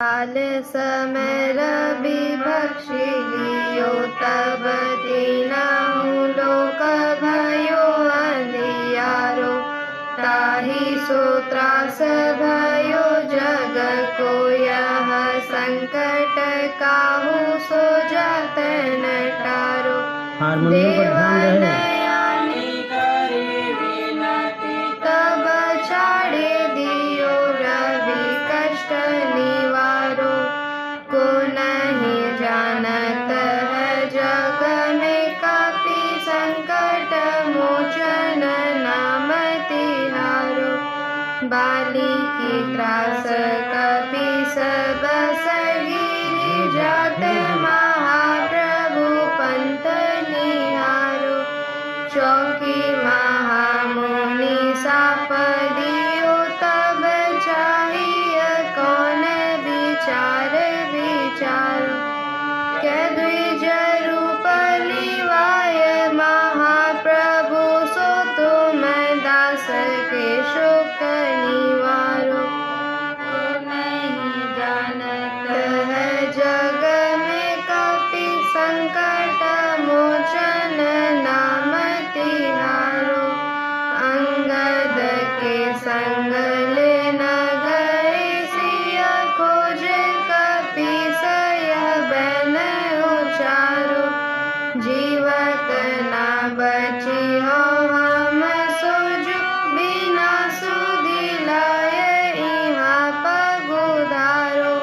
काल समय रवि भक्षी लियो तब तीनहु लोक भयो अंधियारो। ताहि सो त्रास भयो जग को यह संकट काहू सो जतन टारो। हारमोनियम पर ध्यान रहे। तब छाड़े दियो रवि कष्ट निवारो। को नहीं जानत है जग में कपि संकट मोचन नाम तिहारो। बाली की त्रास कपि सब सगिरि जात महाप्रभु पंथ निहारो। चौकी महामुनि साप दियो तब चाहिए कौन विचार विचारो। कै द्विज रूप लिवाय महाप्रभु सो तुम दास के शोक निवारो। नहीं जानत है जग में कपि संकट मोचन नाम तिहारो। अंगद के संग ले न गए सिया खोज कपि सयह बैन उचारो। जीवत ना बची हो हम सोजु बिना सुधि लाय इहाँ पगुधारो।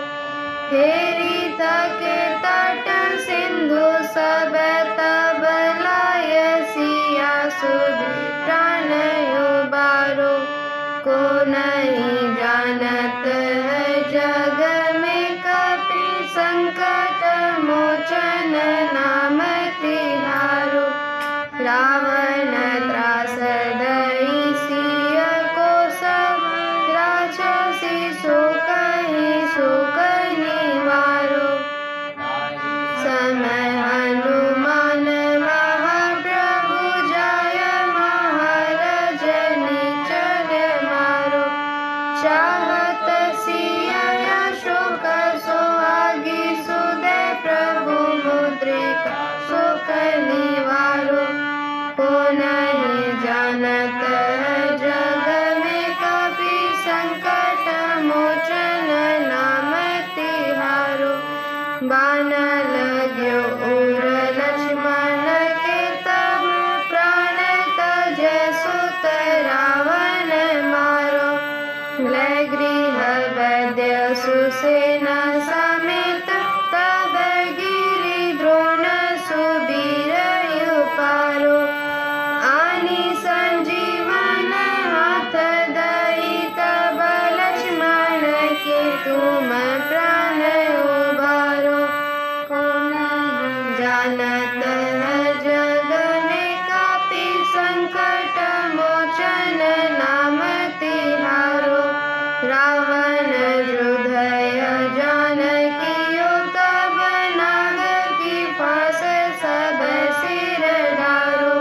हेरी तक तट सिंधु सब तब लाय सिया सुधि प्राण उबारो। को नहीं जानत है जग में कपि संकट मोचन नाम तिहारो। रावण त्रास दई सिया को सब राक्षसी सो कहीं निवारो। समय हनुमान महाप्रभु जाय महारजनी चल मारो। चाहत सिया अशोक सो आगी सुदय प्रभु मुद्रिका शोक निवारो। को नहीं जानत है जग में कपि संकट मोचन नाम तिहारो। बाण लग्यो उर लक्ष्मण के तब प्राण तज सुत रावण मारो। लय गृह वैद्य सुसेना समेत तब गिरि द्रोण सुबीर पारो। आनी संजीवन हाथ दई तब लक्ष्मण के तुम प्राण उबारो। को नहीं जानत है जग में कपि संकट मोचन नाम तिहारो। रावण हृदय जानकियो तब नाग की फांस सब सिर डारो।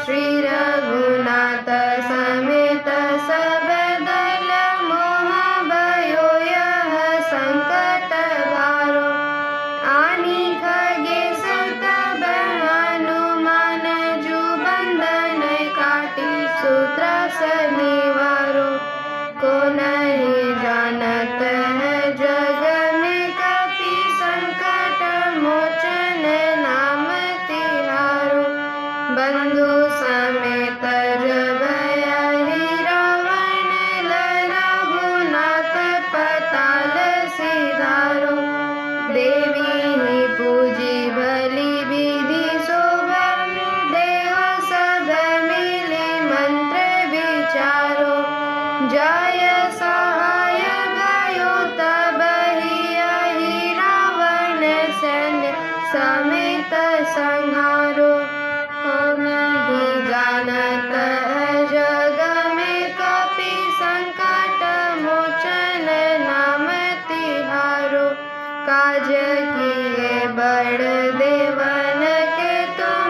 श्री रघुनाथ समेत सब दल मोह भयो यह संकट भारो। आनी खगेश तब हनुमान जु बंधन काटी सूत्रस निवारो। को नहीं जानत है जग में कपि संकट मोचन नाम तिहारो। बंधु समेत जब आई रावण रघुनाथ पताल सिधारो। देवी ही पूजी बलि विधि शोभा देव सब मिले मंत्र विचारो। जय सहाय भयो तब ही रावण सैन्य समेत संहारो। को नहीं जानत है जग में कपि संकट मोचन नाम तिहारो। काज किए बड़ देवन के तुम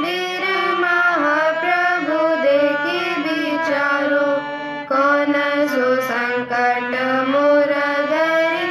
वीर महाप्रभु देखी विचारो। कौन सो संकट मोर धरि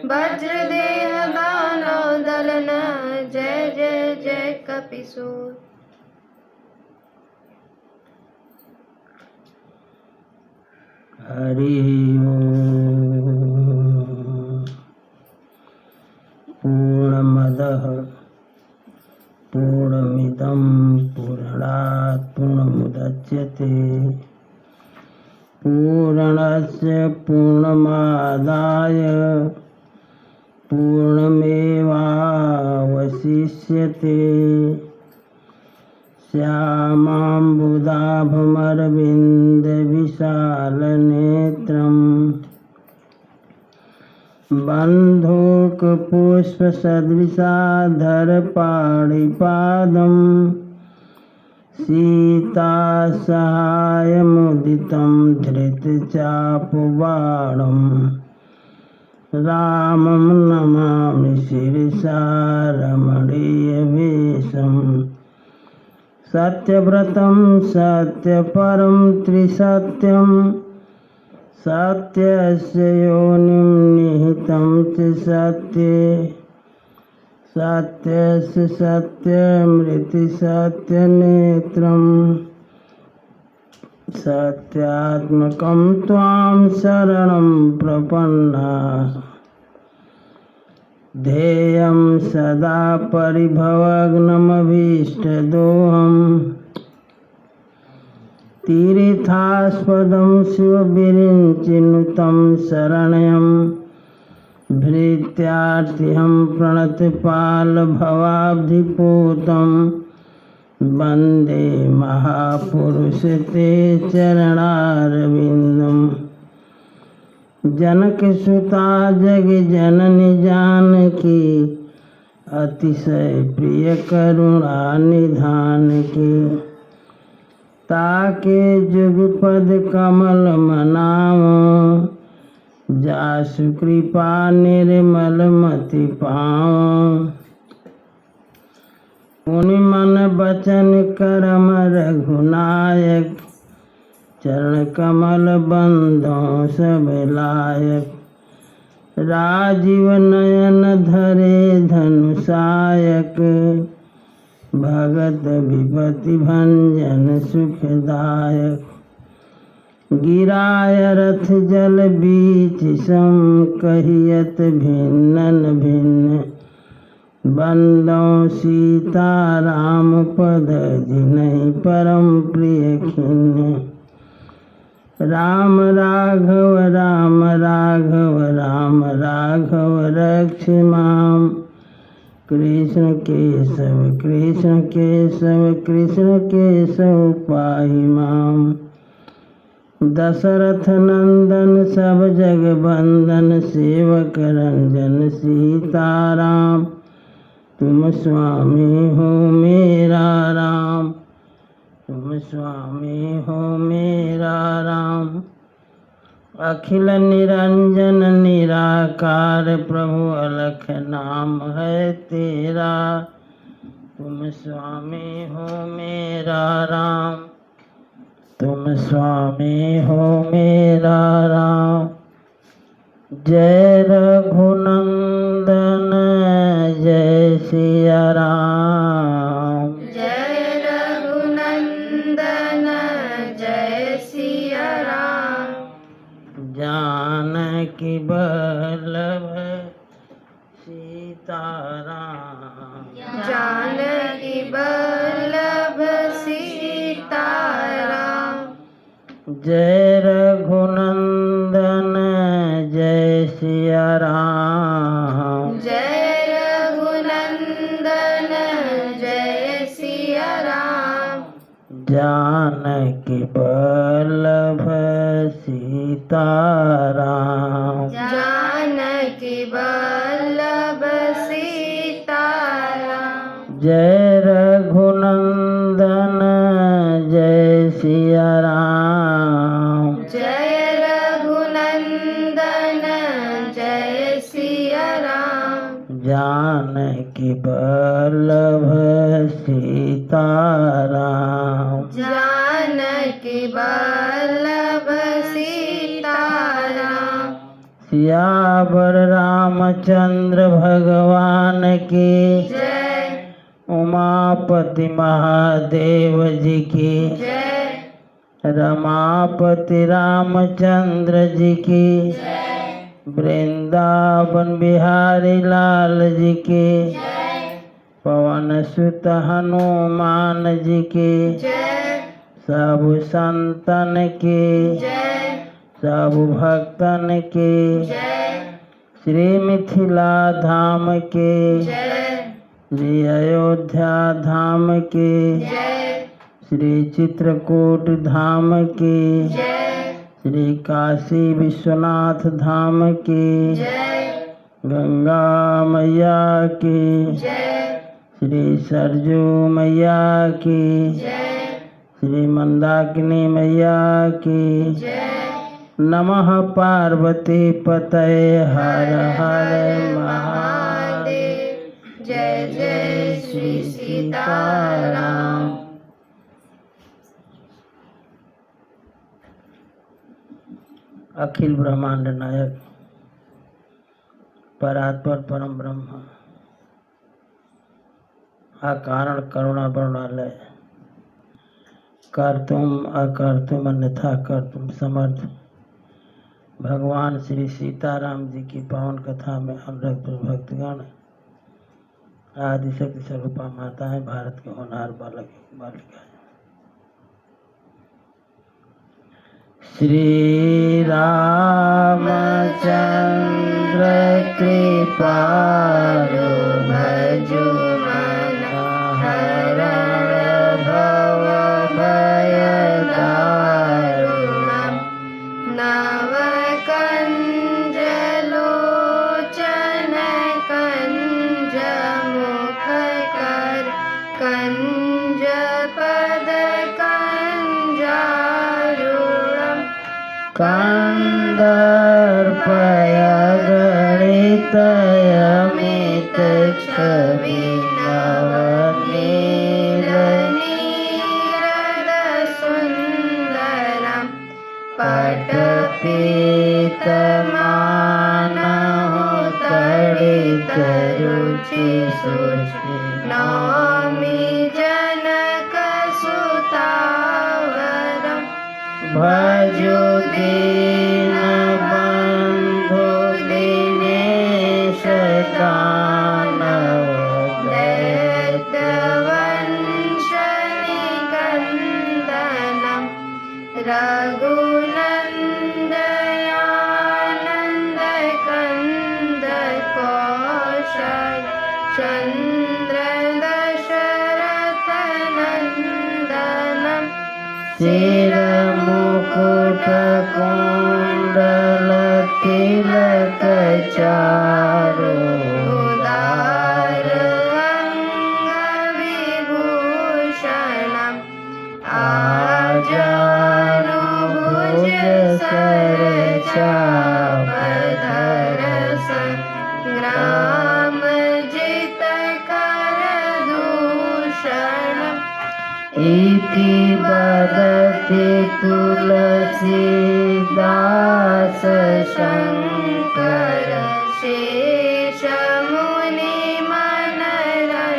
वज्रदेह दानव दलन जय जय जय कपिसूर। हरि ओम। पूर्णमदः पूर्णमिदं पूर्णात् पूर्णमुदच्यते पूर्णस्य पूर्णमादाय पूर्णमेवावशिष्यते। श्यामाम्बुदाभमरविन्दविशालनेत्रम् बन्धूकपुष्पसदृशाधरपाणिपादं सीतासहायमुदितं धृतचापबाणं रामं नमामि शिरसा रमणीयवेषम्। सत्यव्रतं सत्यपरं त्रिसत्यं सत्यस्य योनिं निहितं च सत्ये सत्यस्य सत्यमृतिसत्यनेत्रम् सत्यात्मकं त्वां शरणं प्रपन्ना। ध्येयं सदा परिभवग्नमभीष्टदोहम् तीर्थास्पदं शिवविरिञ्चिनुतं शरण्यं भृत्यार्तिहं प्रणतपालभवाब्धिपूतं वन्दे महापुरुष ते चरणारविन्दम्। जनकसुता जगजननी जानकी अतिशय प्रिय करुणा निधान की। ताके जुगपद कमल मनावो जासु कृपा निर्मल मति पाओ। मुनि मन बचन करम रघुनायक चरण कमल बंधों सब लायक। राजीव नयन धरे धनुषायक भगत विपति भंजन सुखदायक। गिराय रथ जल बीच सम कहियत भिन्नन भिन्न बंदों सीता राम पद जिनहि परम प्रिय खिन्न। राम राघव राम राघव राम राघव रक्ष माम। कृष्ण केशव कृष्ण केशव कृष्ण केशव पाहि माम। दशरथ नंदन सब जग बंदन सेवक रंजन सीताराम। तुम स्वामी हो मेरा राम तुम स्वामी हो मेरा राम। अखिल निरंजन निराकार प्रभु अलख नाम है तेरा। तुम स्वामी हो मेरा राम तुम स्वामी हो मेरा राम। जय रघुनंदन जय सिया राम। जय रघुनंदन जय सिया राम। जानकी बल्लभ सीताराम। जानकी बल्लभ सीताराम। जय रघुनंदन जय सिया राम। जय रघुनंदन जय सिया राम। जानकी बल्लभ सीताराम। जानकी बल्लभ सीताराम। जय रघुनंदन जय सिया राम। जय रघुनंदन जय सिया राम। जानकी बल्लभ सीताराम। जानकी बल्लभ सीताराम। सियावर रामचंद्र भगवान की जय। उमापति महादेव जी की जय। रमापति रामचंद्र जी की जय। वृंदावन बिहारी लाल जी की जय। पवन सुत हनुमान जी की जय। सब संतन की जय। सब भक्तन की जय। श्री मिथिला धाम की जय। श्री अयोध्या धाम की जय। श्री चित्रकूट धाम की जय। श्री काशी विश्वनाथ धाम की जय। गंगा मैया की जय। श्री सरजू मैया की जय। श्री मंदाकिनी मैया की जय। नमः पार्वती पतये हर हर महादेव। जय जय श्री सीताराम। अखिल ब्रह्मांड नायक परात्पर परम ब्रह्म अकारण करुणा वर्णालय कर्तुम अकर्तुम अन्यथा कर्तुम समर्थ भगवान श्री सीताराम जी की पावन कथा में अनुरक्त भक्तगण आदिशक्ति स्वरूपा माताएं भारत के होनहार बालक बालिकाएं श्री रामचंद्र कृपालु भजु मन हरण भव भय दारुणम् नव कंज लोचन कंज मुख कर कंज पद कंजारुणम् कंदर्पय गणित अमित छवि नवनील नीरद सुंदरम् पटपीत मानहु तडित रुचि सुचि नौमि जनक सुतावरम् भजु दीन बंधु दिनेश दानव दैत्यवंश निकन्दनम् रघुनन्दयानन्द कंद कौशल चन्द्र दशरथ नन्दनम् सिर मुकुट कुंडल तिलक चारु उदार अङ्गविभूषणम् आजानुभुज सरचापधर संग्रामजितकरदूषणम् इति वदति तुलसीदास शङ्कर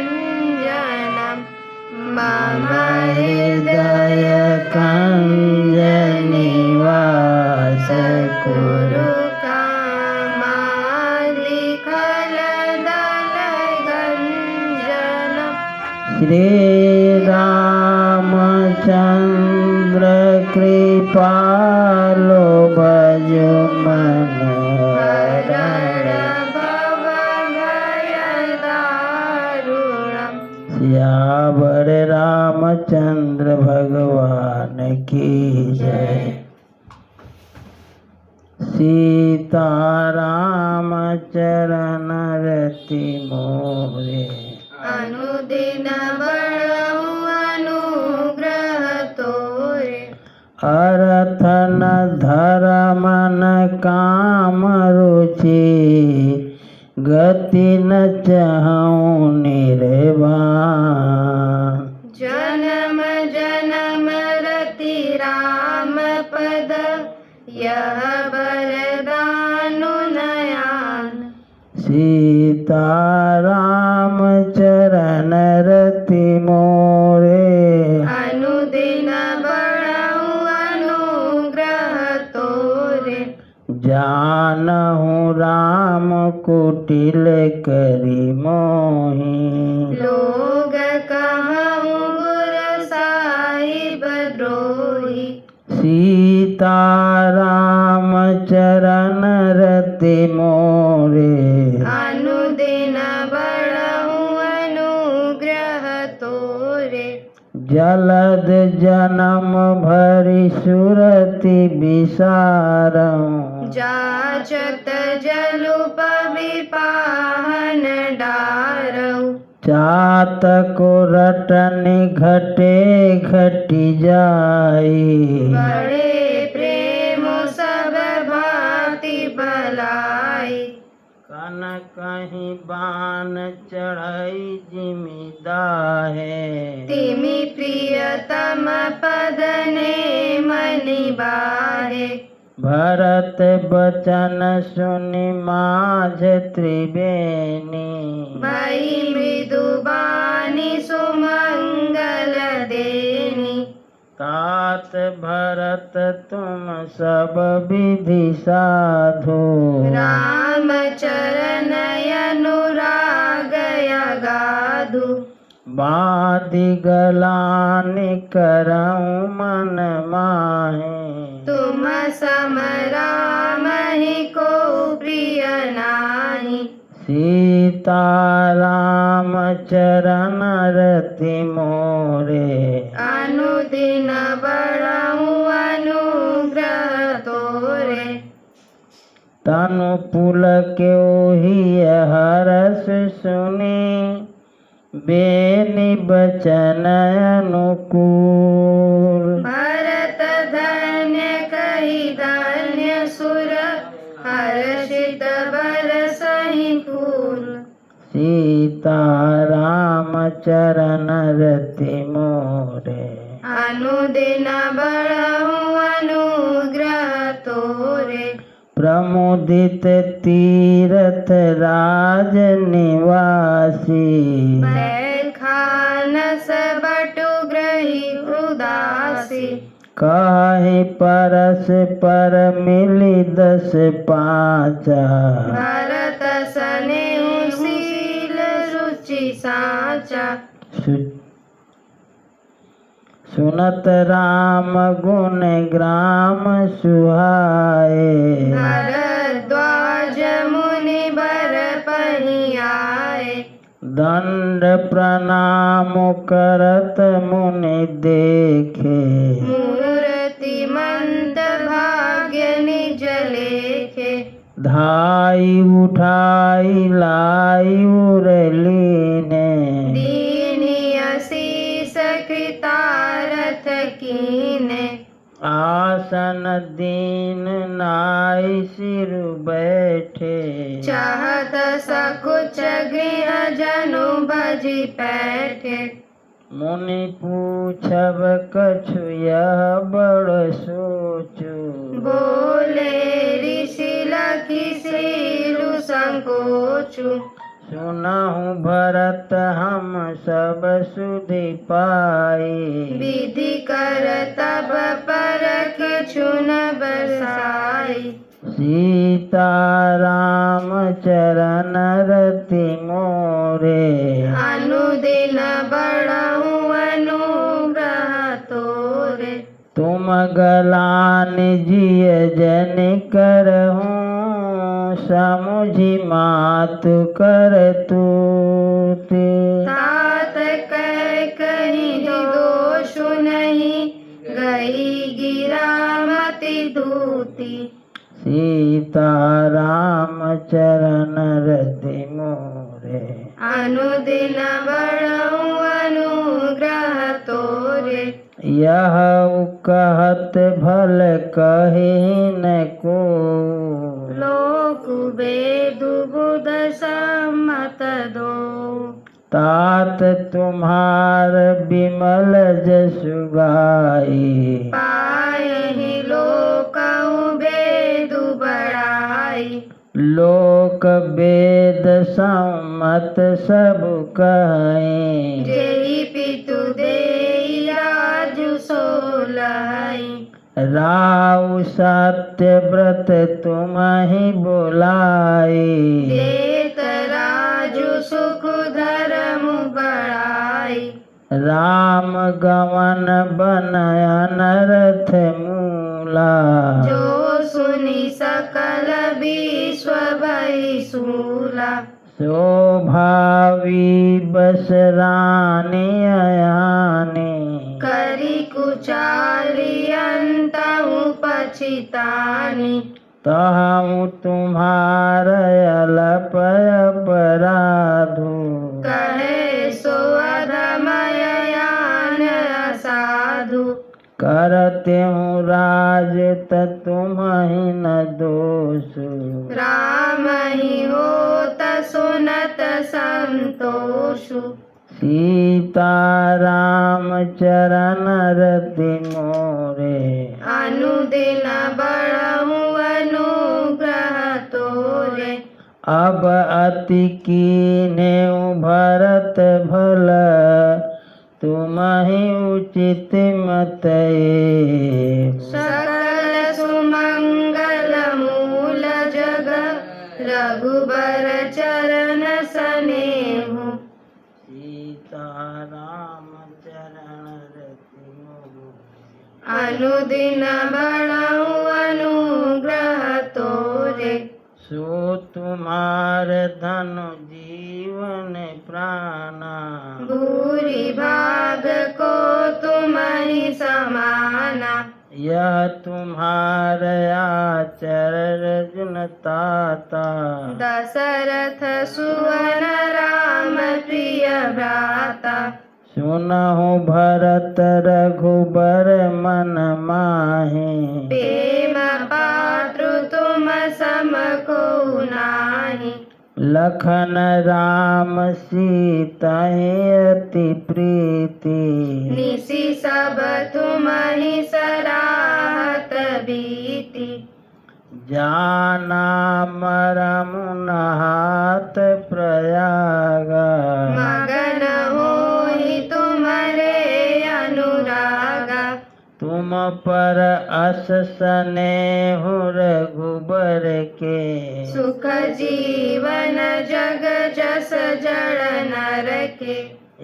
शेषमुनिमनरञ्जनम् मम हृदय कंज निवास कुरु कामालिखलदलगञ्जनम् श्री रामचंद्र कृपालो भजु मन हरण भव भय दारुणम् सियावर रामचंद्र भगवान की जय। सीताराम चरण रति मोरे अनुदिन बड़हु अनुग्रह तोरे अर्थ न धर्म न काम रुचि गति न चाहूं निर्वाण जन्म जन्म रति राम पद यह बरदानु सीताराम चरण रति मोरे अनुदिन बढ़ाऊं अनुग्रह तोरे जानहु राम कुटिल करी मोहि लोग कहूँ गुर साहिब द्रोही सीताराम चरण रति मोरे अनुदिन बढ़ाऊं अनुग्रह तोरे जलद जन्म भरि सुरति विसारं जाचत जलुप विपाहन डारऊ चातक रटन घटे घटि जाई बड़े प्रेम सब भांति भलाई कन कहीं बान चढ़ई जिमिदाहे तिमि प्रियतम पद ने मनि बाहे भरत बचन सुनि माझ त्रिवेणी भई मृदुबानी सुमंगल देनी तात भरत तुम सब विधि साधो राम चरण अनुराग अगाधु बादि गलानि करऊं मन माहे तुम सम राम ही को प्रिय नाही सीताराम चरण रति मोरे अनुदिन बढ़ाऊं अनुग्रह तोरे तनु पुलक्योहि हरस सुनि बेनि बचन अनुकूल भरत धन्य कही धन्य सुर हर्षित बरसहि फूल सीताराम चरण रति मोरे अनुदिन बढ़ाऊं अनुग्रह तोरे प्रमुदित तीरथ राज निवासी बैखानस बटु ग्रही उदासी काहे परस पर मिली 10 पाँचा भरत सनेहु शील रुचि साचा सुनत राम गुण ग्राम सुहाए भरद्वाज मुनि बर पहियाए दंड प्रणाम करत मुनि देखे मूर्ति मंत भाग्य निज लेखे धाई उठाई लाई उरलीने दीनी असीस कृतारथ कीने आसन दीन नाई सिर बैठे चाहत सकुच गृह जनु भजी बैठे मुनि पूछब कछु यह बड़ सोचु बोले ऋषि लखी सीलु संकोचु सुनहु भरत हम सब सुधि पाई विधि कर तब परख छुन बरसाई सीताराम चरण रति मोरे अनुदिन बढ़ाऊं अनुग्रह तोरे तुम गलानि जिय जन करहूँ समुझि मातु कर तूते तात कह कहीं दोषु नहीं गई गिरा मति दूती सीताराम चरण रति मोरे अनुदिन बढ़ाऊं अनुग्रह तोरे यह कहत भल कहे न को लोक वेदु बुध सम्मत दो तात तुम्हार विमल जसु गाई पाए ही लोक वेदु बढ़ाई लोक लोक वेद सम्मत सब कहीं। जेहि पितु देई राजु सोलहि। राउ सत्य व्रत तुम्हि बोलाई। देत राजु सुख धर्म बढ़ाई। राम गमन बनय नरथ मूला। जो सुनि सकल विश्व भई सूला। शोभावी बस रानी अयानी। करी कुचाली अंतहु पछितानी। तहु तुम्हार अलपय अपराधु। कहे सो अधमय यान असाधु। करते हूँ राज तुम्हि न दोष। राम ही होत सुनत संतोषु। सीता राम चरण रति मोरे। अनुदिन बढ़हु अनुग्रह तोरे। अब अति कीन्हे भरत भल। तुम्हि उचित मत। सकल सुमंगल मूल जग रघुबर चरण सनेहु। सीता राम चरण रति मोरे। अनुदिन बढ़हु अनुग्रह तोरे। सो तुम्हार धनु जीवन प्राणा। भूरि भाग को तुम्हि समाना। यह तुम्हार आचरण जनताता। दशरथ सुवन राम प्रिय भ्राता। सुनहु भरत रघुबर मन माहे। प्रेम पात्रु तुम सम को नाही। लखन राम सीता अति प्रीति। निशि सब तुम्हि सराहत बीति। जाना मरम नहात प्रयागा। मगन होई तुम्हारे अनुरागा। तुम पर अस स्नेहु रघुबर के। सुख जीवन जग जस जड़ नर के।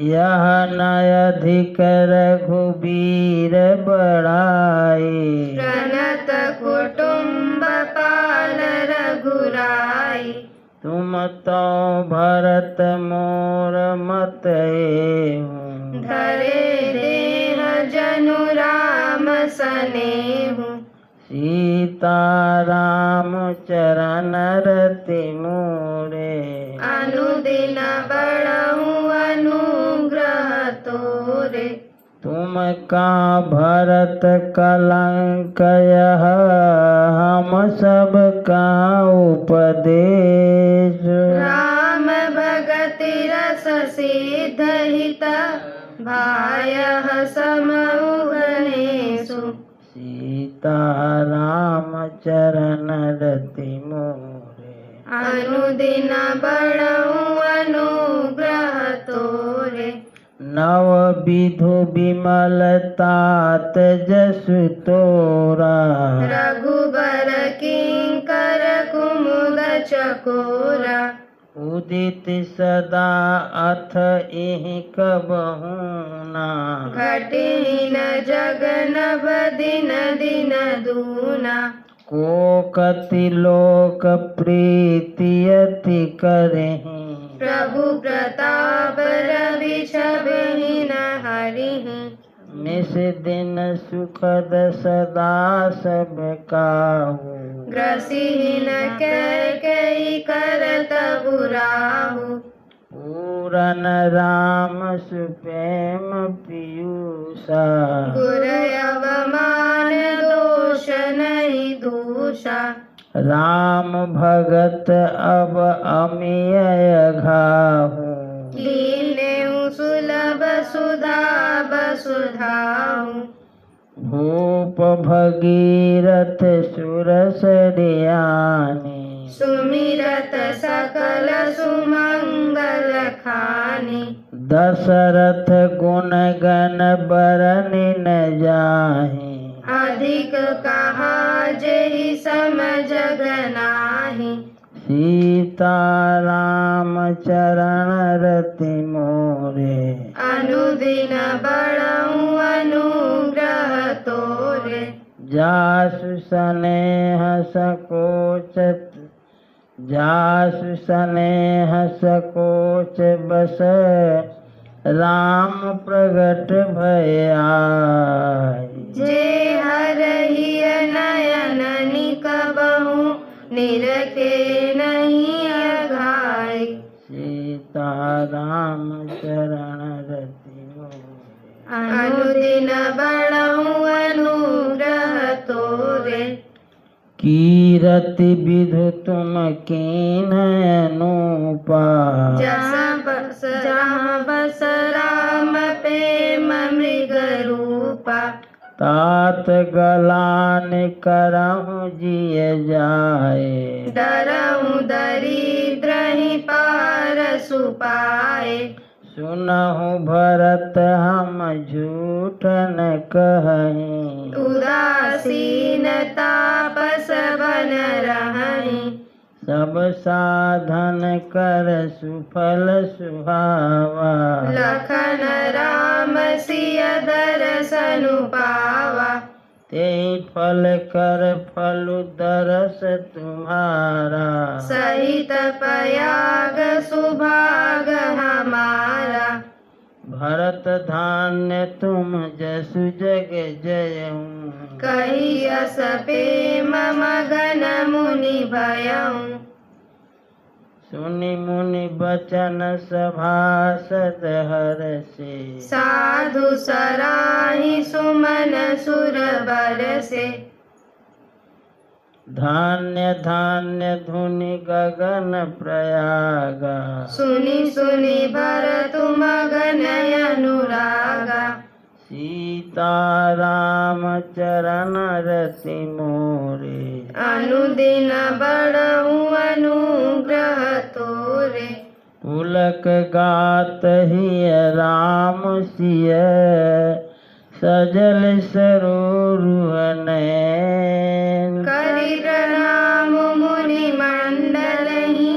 यह न अधिक रघुबीर बढ़ाई। प्रणत कुटुम्ब पाल रघुराई। तुम तो भरत मोर मत एहु। धरे देह जनु राम सनेहु। सीता राम चरण रति मोरे। अनुदिन बढ़हु अनुग्रह तोरे। तुम का भरत कलंक यह हम सब का उपदेश। राम भगति रस सिद्ध हित भायः समहु गणेशु। सीता राम चरण रति मोरे। अनुदिन बढ़हु अनुग्रह तोरे। नव विधु विमल तात जसु तोरा। रघुबर किंकर कुमुद चकोरा। उदित सदा अथ इहि कबहु ना। घटिन जगन दिन दिन दूना। को कति लोक प्रीति अति करहि। प्रभु प्रताप रवि छबहि न हरिहि। निस दिन सुखद सदा सब काहू। ग्रसिहिन कैकेयी करत बुराहु। पूरन राम सुप्रेम पीयूषा। गुर अवमान दोष नहीं दूषा। राम भगत अब अमिय घाहू। लीनेउ सुलभ सुधा बसुधाहु। भूप भगीरथ सुरस रियानी। सुमिरत सकल सुमंगल खानी। दशरथ गुण गण बरनि न जाहि, अधिक कहा जेहि सम जग नाही। सीता राम चरण रति मोरे, अनुदिन बड़ऊ अनुग्रह तोरे। जासु स्नेह सकोच, जासु स्नेह सकोच बस, राम प्रगट भय आए। जे हरहिय नयन निकबहु, निरखे नहीं अघाई। सीता राम चरण रति मोरे, अनुदिन बड़ऊ अनुग्रह तोरे। कीरति विधु तुम कीन अनुपा, जहाँ बस राम प्रेम मृग रूपा। तात गलान करहु जिय जाए, डरहु दरिद्र ही पार सुपाए। सुनहु भरत हम झूठ न कहीं, उदासीन तापस बन रहहि। सब साधन कर सुफल सुहावा, लखन राम सिय दर्शनु पावा। तेहि फल कर फलु दरस तुम्हारा, सहित पयाग सुभाग हमारा। भरत धान्य तुम जसु जग जयऊ, कही अस प्रेम मगन मुनि भयऊ। सुनि मुनि बचन सभासद हरषि, साधु सराहि सुमन सुर बरसे। धान्य धान्य धुनि गगन प्रयागा, सुनि सुनि भरत मगन अनुरागा। सीता राम चरण रति मोरे, अनुदिन बड़ऊ अनुग्रह तोरे। पुलक गात हिय राम सिय, सजल सरोरुह नयन। करि प्रणाम मुनि मंडल ही,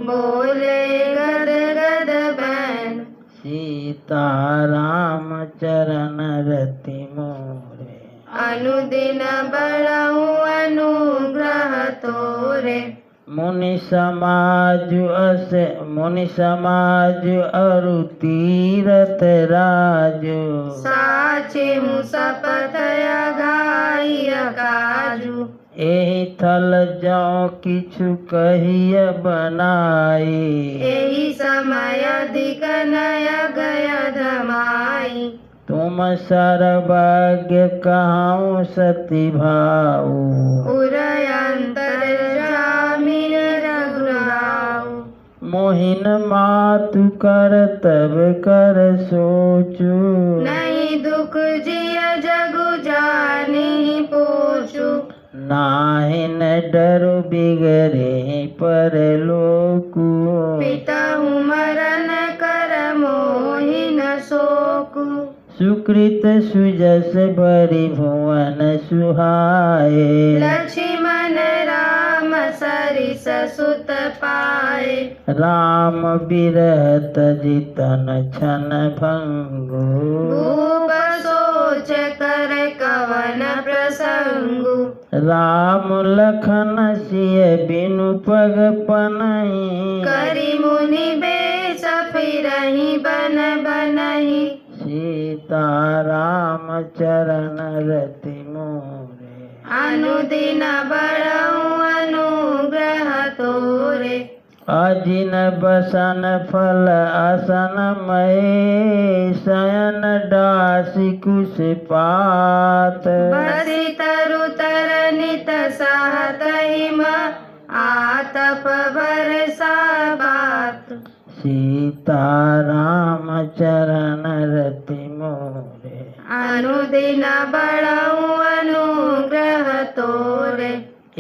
बोले गद गद बैन। सीता राम चरण रति मोरे, अनुदिन बड़ऊ अनुग्रह तोरे। मुनि समाज अरु तीरथ राजो, साचे हूँ शपथ अघाई काजू। एहि थल जौ किछु कहिय बनाई, एहि समय अधिक नय गय धमाई। तुम सर्वज्ञ कहूँ सति भाऊ, उरयंतर जामिन रघुराऊ। मोहिन मातु कर तब कर सोचू, नहीं दुख जिय जगु जानि पोचू। नाहिन डरु बिगरे परलोकु, पिताहु मरण कर मोहिन शोकु। सुकृत सुजस भरि भुवन सुहाए, लक्ष्मण राम सरिस सुत पाए। राम बिरह तजि तन छन भंगु, भूप सोच कर कवन प्रसंगु। राम लखन सिय बिनु पग पनहि, करि मुनि बेस फिरहि बन बनहि। सीता राम चरण रति मोरे, अनुदिन बड़ऊ अनुग्रह तोरे। अजिन बसन फल असन मय, शयन डासी कुश पात, बसि तरु तर नित सहत हिम, आतप बरसा बात। सीता राम चरण रति मोरे, अनुदिन बड़ऊ अनुग्रह तोरे।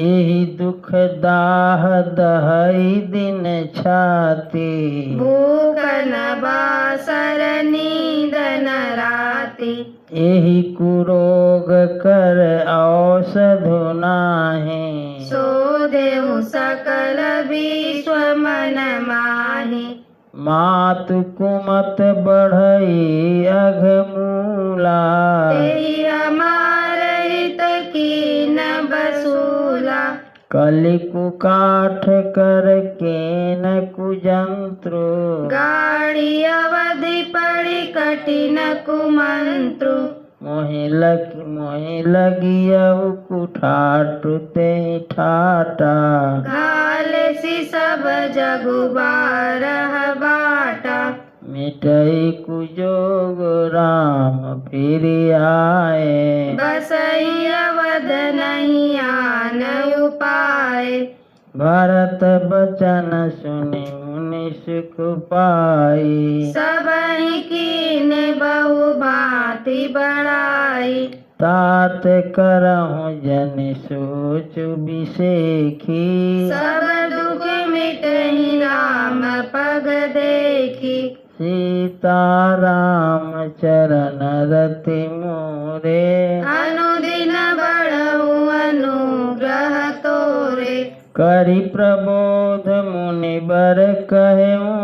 एहि दुख दाह दहई दिन छाती भूख न बासर नींद न राति एहि कुरोग कर औषधु नाहि सो देहु सकल विश्व मन माहि मातु कुमत बढ़ई अघमूला तेहि हमार हित कीन बसूला कलि कुकाठ कर केन कुजंत्रु गाड़ी अवधि पड़ी कठिन कुमंत्रु मोहि लगियउ कुठाटु ते ठाटा घाल सी सब जगु बारह बाटा मिटई कुजोग राम फिर आए बसई अवध नहीं आन उपाय भरत बचन सुनि मुनि सुख पाई सबहि कीने बहु भांति बढ़ाई तात करहु जन सोच बिसेखी सब दुख मिटहि राम पग देखी सीता राम चरण रति मोरे अनुदिन बढ़ऊ अनुग्रह तोरे करि प्रबोध मुनि बर कहूँ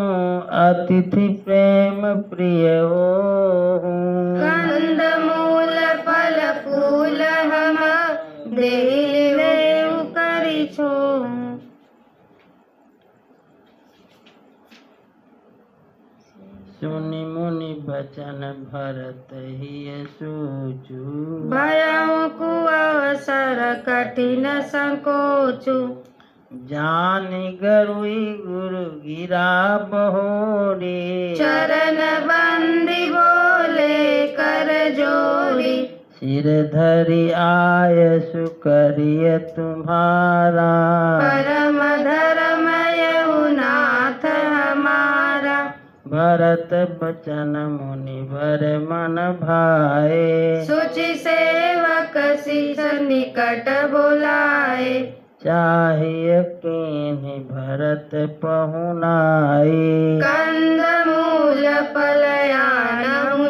अतिथि प्रेम प्रिय हो कंद मूल फल फूल हम देव करि छो सुनि मुनि बचन भरत हिय सोचु भयउ कुअवसर कठिन संकोचु जानि गरुई गुरु गिरा बहोरी चरण बंदी बोले कर जोड़ी सिर धरि आयसु करिय तुम्हारा परम धर्म यहु नाथ हमारा भरत बचन मुनि वर मन भाए सुचि सेवक शीस निकट बुलाए चाहिए किन्हि भरत पहुनाई कंद मूल फलयान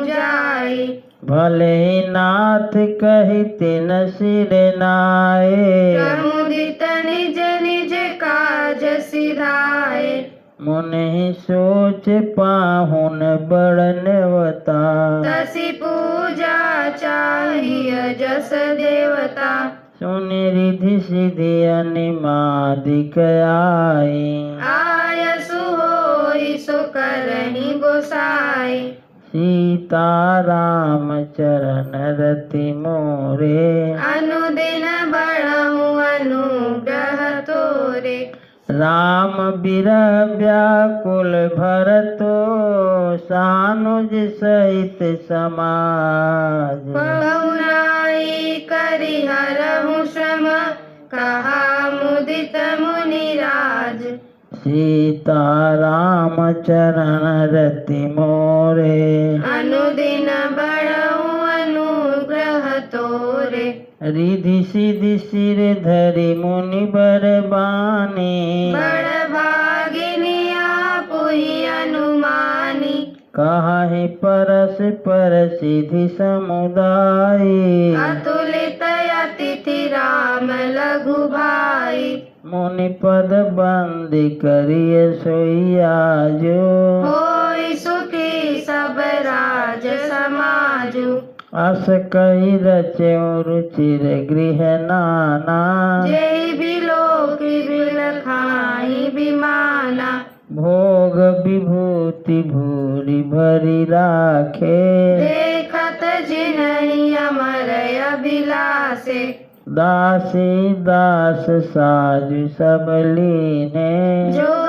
जाई भले ही नाथ कहिते न सिर नाए प्रमुदित निज निज काज सिधाए मुनि सोच पाहुन बड़नवता तसी पूजा चाहिए जस देवता सुनि रिधि सिधि अनिमादिक आई आयसु होई सो करहि गोसाई सीता राम चरण रति मोरे अनुदिन बढ़ऊ अनुग्रह तोरे राम बिरह व्याकुल भरतो सानुज सहित समाज बहुनाई करि हरहु श्रम कहा मुदित मुनिराज सीता राम चरण रति मोरे अनुदिन बढ़ऊ अनुग्रह तोरे रिधि सिधि सिर धरि मुनि बर बानी बड़ भागिनी आपुहि अनुमानी कहाहि परस पर सिधि समुदायी अतुलित अतिथि राम लघु भाई मुनि पद बंदी करिय सोइयाजो होई सुखी सब राज समाजु अस कही रचो रुचिर गृह नाना जय बिलोकी बिलखाई विमाना भोग विभूति भूरि भरी राखे देखत जिनहि अमर अभिलाषे दासी दास साजु सब लीने जोग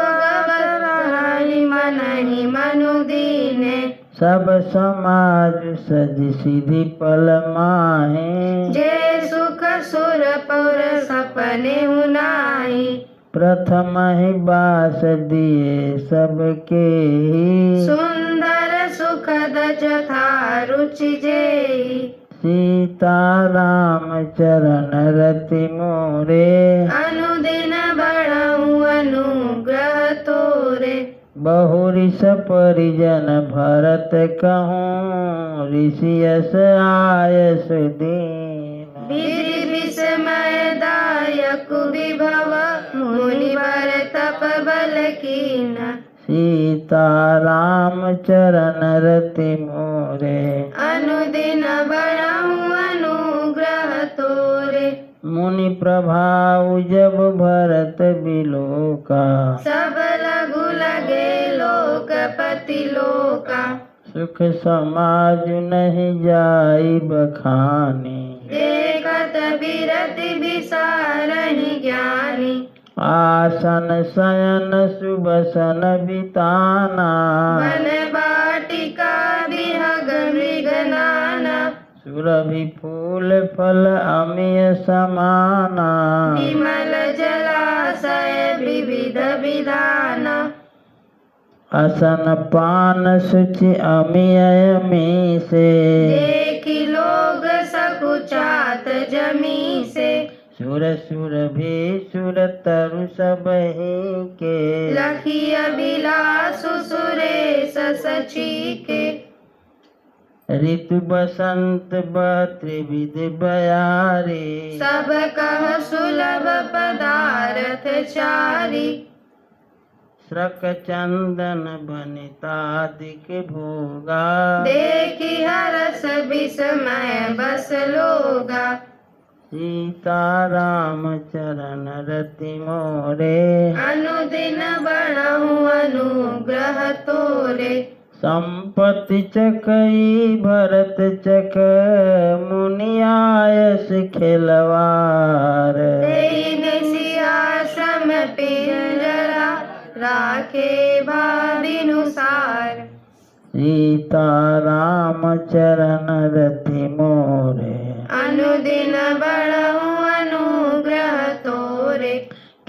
रहहि मनहि मनु दीने सब समाज सज सिधि पल माहे जे सुख सुरपुर सपने हुनाई प्रथम ही बास दिए सबके सुंदर सुखद जथा रुचि जेहि सीताराम चरण रति मोरे अनुदिन बढ़ाऊं अनुग्रह तोरे बहुरिस परिजन भरत कहूँ ऋषियस आयस दीन विधि विस्मयदायक विभव मुनिवर तप बल कीना सीताराम चरण रति मोरे अनुदिन बढ़ाऊं अनुग्रह तोरे मुनि प्रभाव जब भरत बिलोका सब लघु लगे लोकपति लोका सुख समाज नहीं जाई बखानी देखत बिरति विसारहि ज्ञानी आसन शयन सुबसन बिताना वन वाटिका विहग मृग नाना सुरभि फूल फल अमिय समाना विमल जलाशय विविध विधाना असन पान सुचि अमिय मी से देखी लोग सकुचात जमी से सुर सुर भी सुर तरु सबहि के लखी अभिलाषु सुरेश सची के ऋतु बसंत त्रिविध बयारी सब कह सुलभ पदार्थ चारी श्रक चंदन बनितादिक भोगा देखी हरस विस्मय बस लोगा सीताराम चरण रति मोरे अनुदिन बढ़ाऊं अनुग्रह तोरे संपत्ति चकई भरत चक मुनियायस खिलवार तेने सिंहासन पिंजरा राखे भाविनुसार सीताराम चरण रति मोरे अनुदिन बढ़ाऊं अनुग्रह तोरे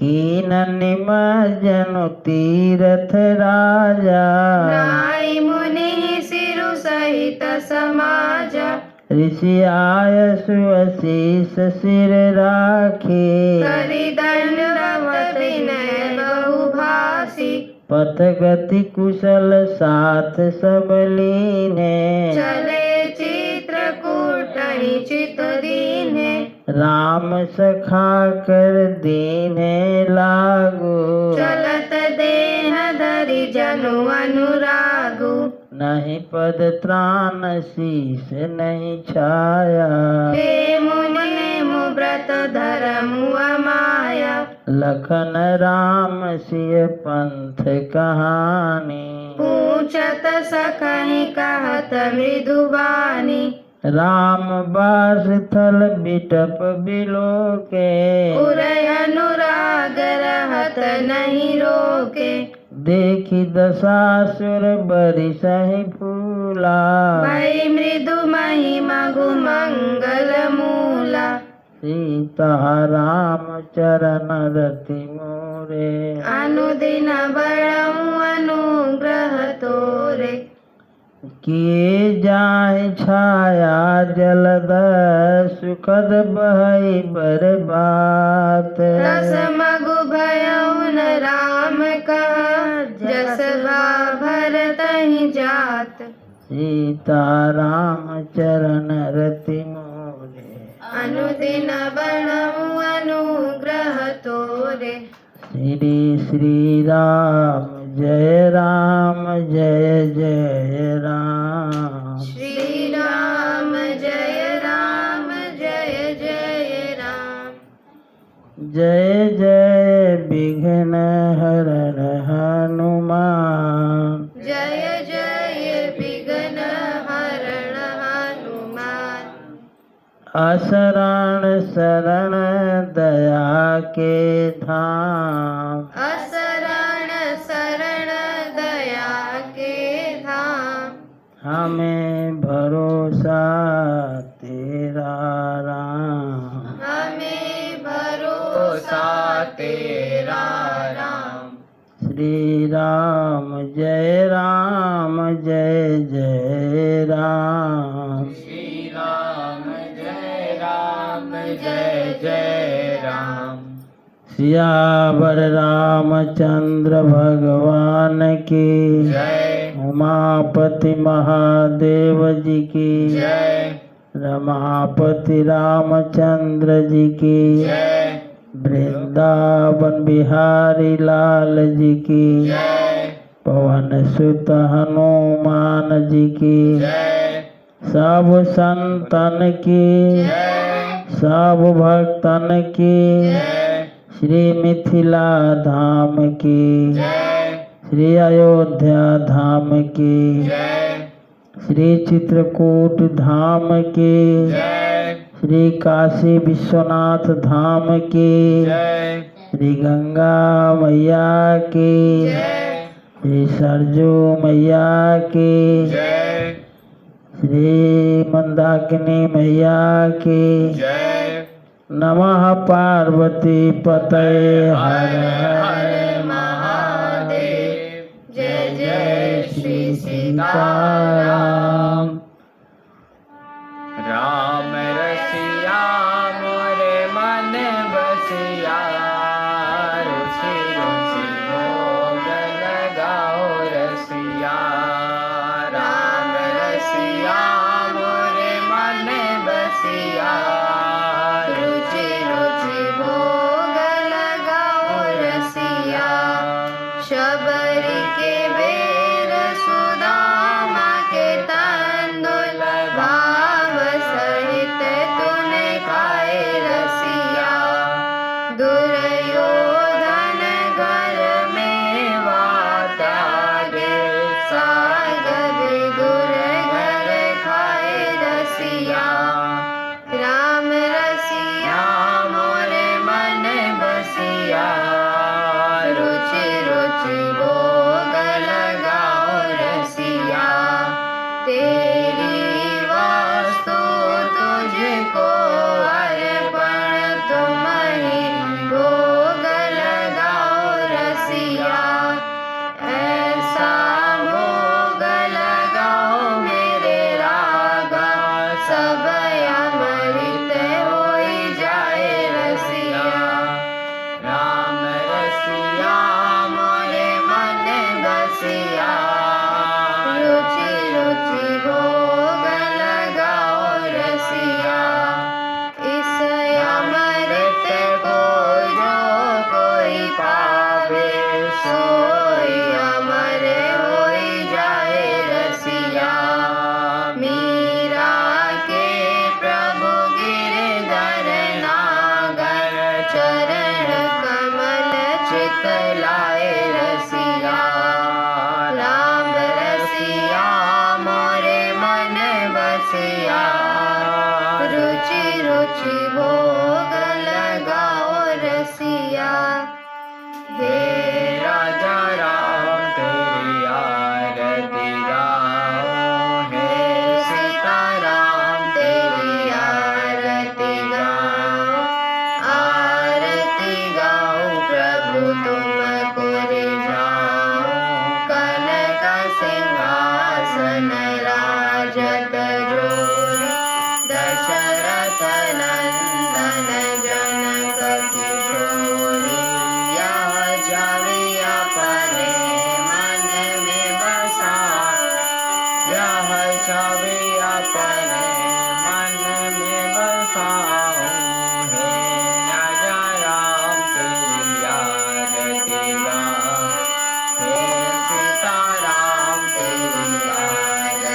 कीन निमज्जनु तीरथ राजा नाई मुनि सिरु सहित समाजा ऋषि आयसु अशीष सिर राखी करि दंडवत विनय बहुभाषी पथ गति कुशल साथ सब लीने चले चित्रकूट चित दीने राम सखा कर दीने लागू चलत देह धरि जनु अनुरागु नहीं पद त्राण शीस नहीं छाया हे मुनि व्रत धर्मु अमाया लखन राम सिय पंथ कहानी पूछत सखहि कहत मृदुवानी राम बास थल बिटप बिलो के उरय अनुराग रहत नहीं रोके देखी दशासुर बरिसहि फूला भई मृदु महिमा मंगल मूला सीताराम चरण रति मोरे अनुदिन बढ़ाऊं अनुग्रह तोरे किए जाय छाया जलद सुखद बहई बरबात रस मगु भयउन राम कहा जस भरत ही जात सीताराम चरण रति मोरे अनुदिन बढ़ाऊं अनुग्रह तोरे श्री श्री राम जय जय जय राम श्री राम जय जय राम जय जय विघ्न हरण हनुमान जय जय विघ्न हरण हनुमान असरण शरण दया के धाम असरण शरण दया के धाम हमें भरोसा तेरा राम हमें भरोसा तेरा राम श्री राम जय जय राम श्री राम जय जय राम। सियावर रामचंद्र भगवान की जय। उमापति महादेव जी की जय। रमापति रामचंद्र जी की जय। वृंदावन बिहारी लाल जी की जय। पवन सुत हनुमान जी की जय। सब संतन की जय। सब भक्तन की जय। श्री मिथिला धाम की जय। श्री अयोध्या धाम की जय। श्री चित्रकूट धाम की जय। श्री काशी विश्वनाथ धाम की जय। श्री गंगा मैया की जय। श्री सरजू मैया की जय। श्री मंदाकिनी मैया की जय। नमः पार्वती पतये हर हर हर महादेव। जय जय जय श्री श्री सीताराम। सीताराम। राम रसिया मोरे मन बसिया, रुचि रुचि भोग लगाओ रसिया। राम रसिया मोरे मन बसिया, रुचि रुचि भोग लगाओ रसिया। शबरी के बेर सुदामा के तंदुल भाव सहित तूने खाए रसिया। दुर्योधन घर में वात्यागे, साग विदुर घर खाए रसिया। राम रसिया मोरे मन बसिया, रुचि रुचि भोग लगाओ रसिया। तेरी वास्तु तुझको अर्पण, तुम ही भोग लगाओ रसिया। ऐसा भोग लगाओ मेरे रागा, सब अमृत होई जाए रसिया। राम रसिया मोरे मन बसिया, रुचि रुचि भोग लगाओ रसिया। इस अमृत को जो कोई पावे, सोई अमर होई जाए रसिया। मीरा के प्रभु गिरधर नागर, चरण कमल चितलाए रसिया। राम रसिया मोरे मन बसिया, रुचि रुचि भोग लगाओ रसिया। हे राजा राम तेरी आरती गाओ, हे सीता राम तेरी आरती गाओ, आरती गाओ प्रभु तुमको रिझाओ। कनक सिंहासन राजत जोरी, दशरथ नंदन जनक किशोरी। यह छवि अपने मन में बसाओ, यह छवि अपने मन में बसाओ। हे राजा राम तेरी आरती गाओ, हे सीता राम तेरी आरती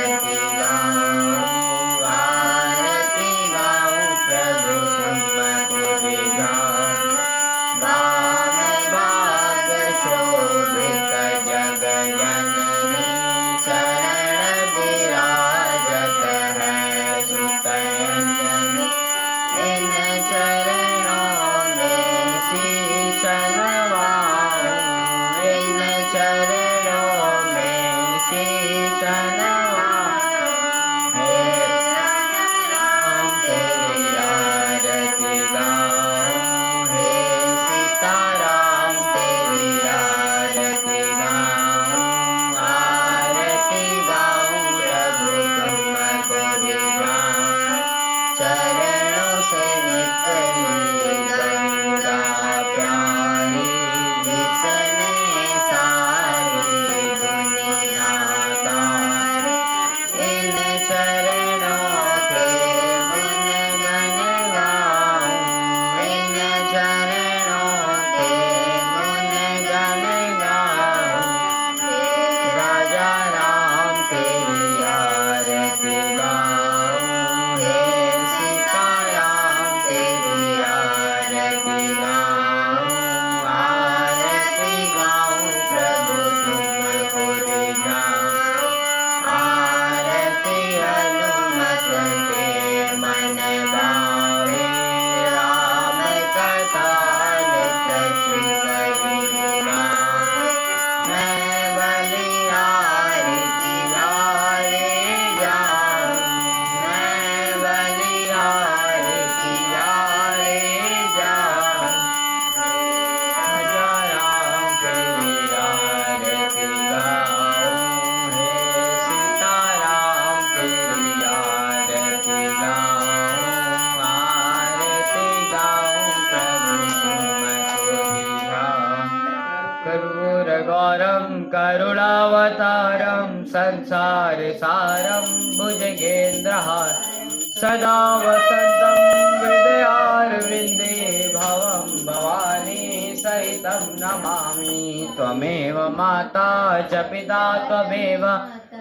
सारं संसारसारं भुजगेन्द्रहारं सदा वसन्तं हृदयारविन्दे भवं भवानी सहितं नमामि। त्वमेव माता च पिता त्वमेव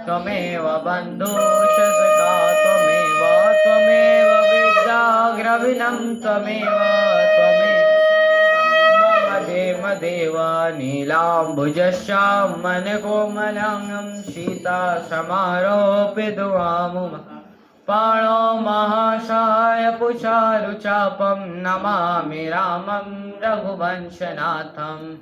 त्वमेव बन्धुश्च सखा त्वमेव त्वमेव विद्याग्रविणं त्वमेव देव नीलाम्बुजश्यामलकोमलाङ्गं सीतासमारोपितवामुम पाणो महाशाय पुषारुचापं नमामि रामं रघुवंशनाथं।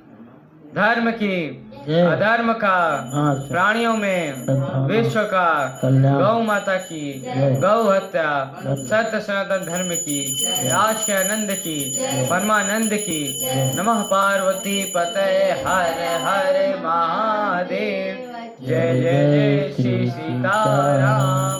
धर्म की जय। अधर्म का हाँ, प्राणियों में सद्भावना, विश्व का कल्याण, गौ माता की जय। गौ हत्या जय। सत्य सनातन धर्म की राज के आनंद की परमानंद की। नमः पार्वती पते हर हर महादेव। जय जय जय श्री सीताराम।